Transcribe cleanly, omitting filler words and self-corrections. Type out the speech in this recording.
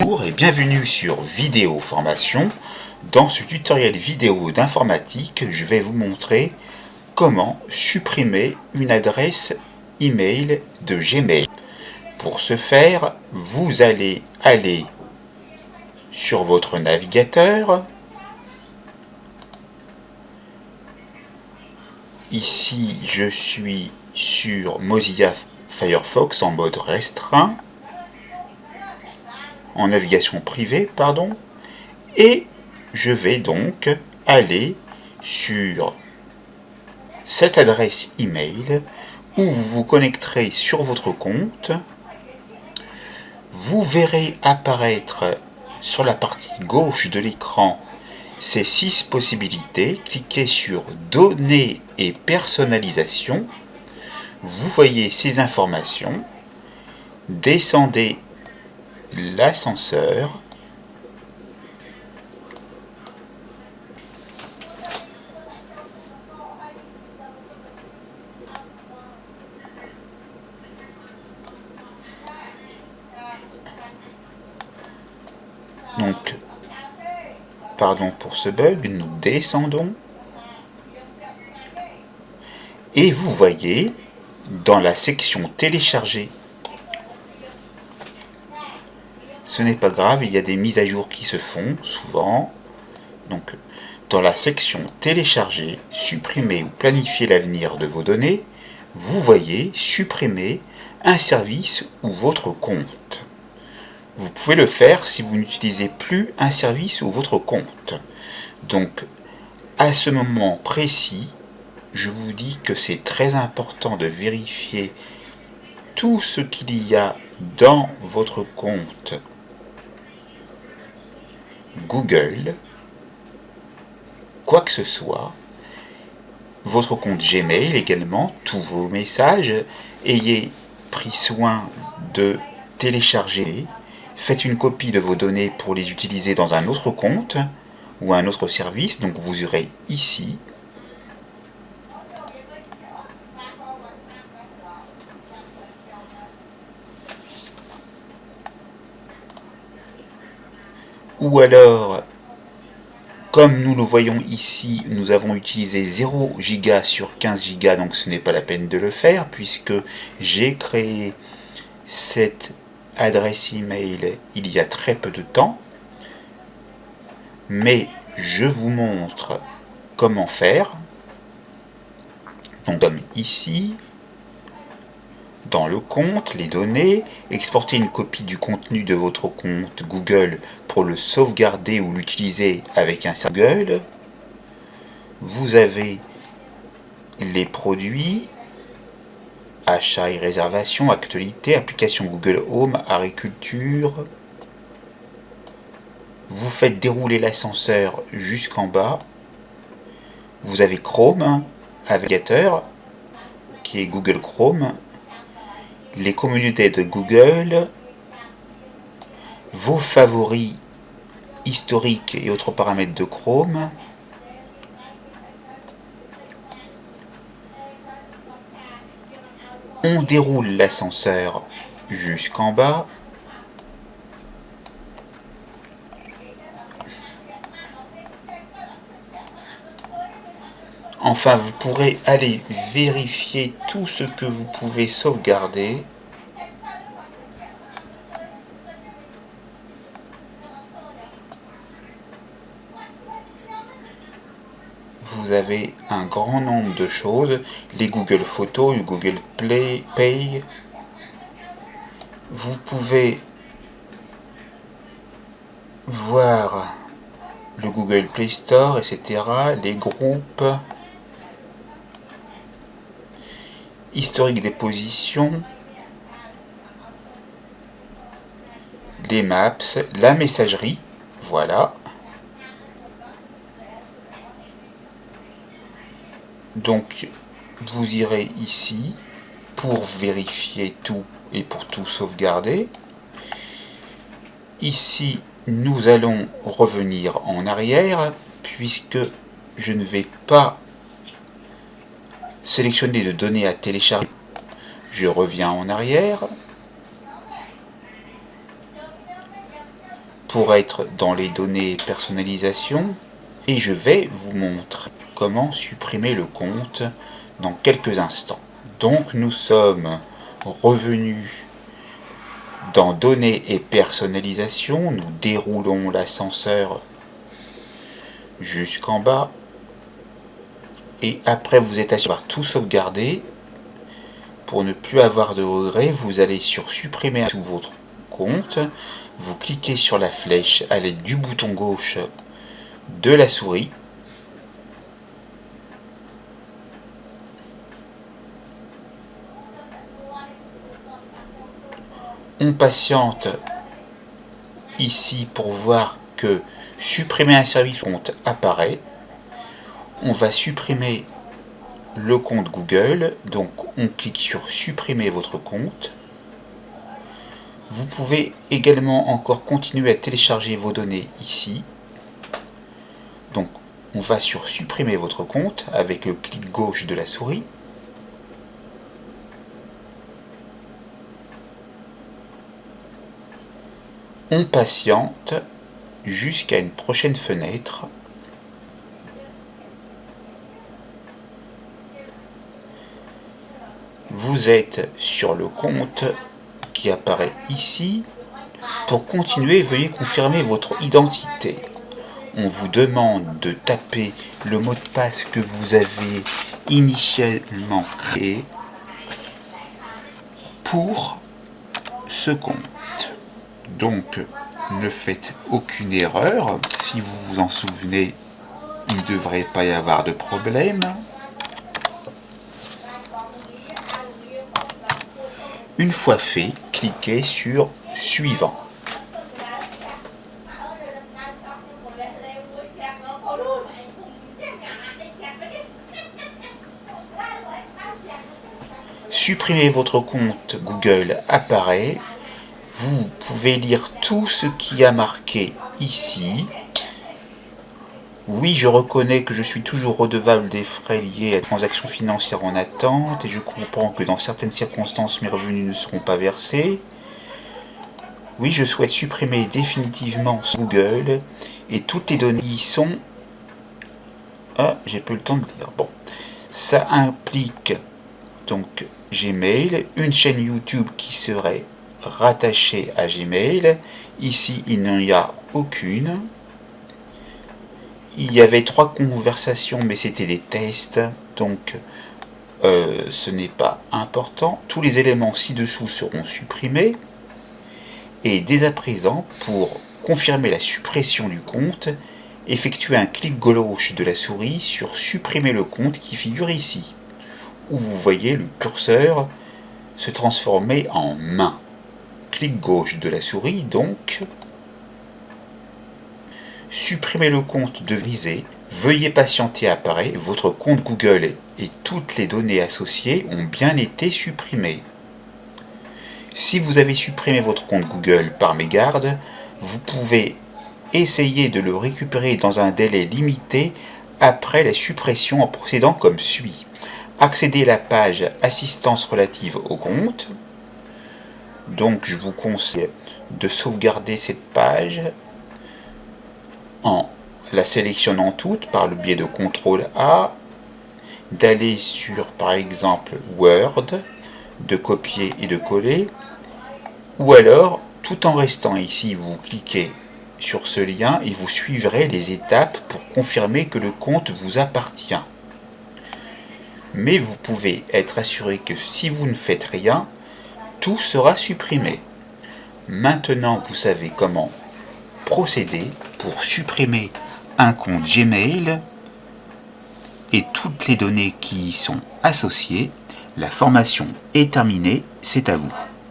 Bonjour et bienvenue sur Vidéo Formation. Dans ce tutoriel vidéo d'informatique, je vais vous montrer comment supprimer une adresse email de Gmail. Pour ce faire, vous allez aller sur votre navigateur. Ici, je suis sur Mozilla Firefox en mode restreint. En navigation privée, pardon, et je vais donc aller sur cette adresse email où vous vous connecterez sur votre compte. Vous verrez apparaître sur la partie gauche de l'écran ces 6 possibilités. Cliquez sur Données et personnalisation. Vous voyez ces informations. Descendez l'ascenseur. Donc, pardon pour ce bug, nous descendons. Et vous voyez, dans la section télécharger, ce n'est pas grave, il y a des mises à jour qui se font souvent. Donc, dans la section télécharger, supprimer ou planifier l'avenir de vos données, vous voyez supprimer un service ou votre compte. Vous pouvez le faire si vous n'utilisez plus un service ou votre compte. Donc, à ce moment précis, je vous dis que c'est très important de vérifier tout ce qu'il y a dans votre compte Google, quoi que ce soit, votre compte Gmail également, tous vos messages. Ayez pris soin de télécharger, faites une copie de vos données pour les utiliser dans un autre compte ou un autre service. Donc vous irez ici, ou alors, comme nous le voyons ici, nous avons utilisé 0 Go sur 15 Go, donc ce n'est pas la peine de le faire, puisque j'ai créé cette adresse email il y a très peu de temps. Mais je vous montre comment faire. Donc comme ici, dans le compte, les données, exporter une copie du contenu de votre compte Google pour le sauvegarder ou l'utiliser avec un serveur Google. Vous avez les produits, achats et réservations, actualités, application Google Home, agriculture. Vous faites dérouler l'ascenseur jusqu'en bas. Vous avez Chrome, navigateur, qui est Google Chrome. Les communautés de Google, vos favoris historiques et autres paramètres de Chrome, on déroule l'ascenseur jusqu'en bas. Enfin, vous pourrez aller vérifier tout ce que vous pouvez sauvegarder. Vous avez un grand nombre de choses, les Google Photos, le Google Pay. Vous pouvez voir le Google Play Store, etc., les groupes, historique des positions, les maps, la messagerie, voilà. Donc, vous irez ici pour vérifier tout et pour tout sauvegarder. Ici, nous allons revenir en arrière puisque je ne vais pas sélectionner de données à télécharger. Je reviens en arrière. pour être dans les données personnalisation et je vais vous montrer comment supprimer le compte dans quelques instants. Donc nous sommes revenus dans données et personnalisation, nous déroulons l'ascenseur jusqu'en bas et après vous êtes assuré d'avoir tout sauvegardé. Pour ne plus avoir de regrets, vous allez sur supprimer tout votre compte, vous cliquez sur la flèche à l'aide du bouton gauche de la souris. On patiente ici pour voir que supprimer un service compte apparaît. On va supprimer le compte Google, donc on clique sur supprimer votre compte. Vous pouvez également encore continuer à télécharger vos données ici. Donc on va sur supprimer votre compte avec le clic gauche de la souris. On patiente jusqu'à une prochaine fenêtre. Vous êtes sur le compte qui apparaît ici. Pour continuer, veuillez confirmer votre identité. On vous demande de taper le mot de passe que vous avez initialement créé pour ce compte. Donc, ne faites aucune erreur. Si vous vous en souvenez, il ne devrait pas y avoir de problème. Une fois fait, cliquez sur Suivant. Supprimer votre compte Google apparaît. Vous pouvez lire tout ce qui a marqué ici. Oui, je reconnais que je suis toujours redevable des frais liés à transactions financières en attente et je comprends que dans certaines circonstances mes revenus ne seront pas versés. Oui, je souhaite supprimer définitivement Google et toutes les données y sont... Ah, j'ai peu le temps de lire. Bon, ça implique donc Gmail, une chaîne YouTube qui serait rattachée à Gmail. Ici, il n'y a aucune. Il y avait 3 conversations, mais c'était des tests, donc ce n'est pas important. Tous les éléments ci-dessous seront supprimés. Et dès à présent, pour confirmer la suppression du compte, effectuez un clic gauche de la souris sur supprimer le compte qui figure ici, où vous voyez le curseur se transformer en main. Clic gauche de la souris donc. Supprimer le compte de visée. Veuillez patienter apparaît. Votre compte Google et toutes les données associées ont bien été supprimées. Si vous avez supprimé votre compte Google par mégarde, vous pouvez essayer de le récupérer dans un délai limité après la suppression en procédant comme suit. Accéder à la page assistance relative au compte. Donc je vous conseille de sauvegarder cette page en la sélectionnant toute par le biais de CTRL A, d'aller sur par exemple Word, de copier et de coller, ou alors tout en restant ici vous cliquez sur ce lien et vous suivrez les étapes pour confirmer que le compte vous appartient. Mais vous pouvez être assuré que si vous ne faites rien, tout sera supprimé. Maintenant vous savez comment procéder pour supprimer un compte Gmail et toutes les données qui y sont associées. La formation est terminée, c'est à vous.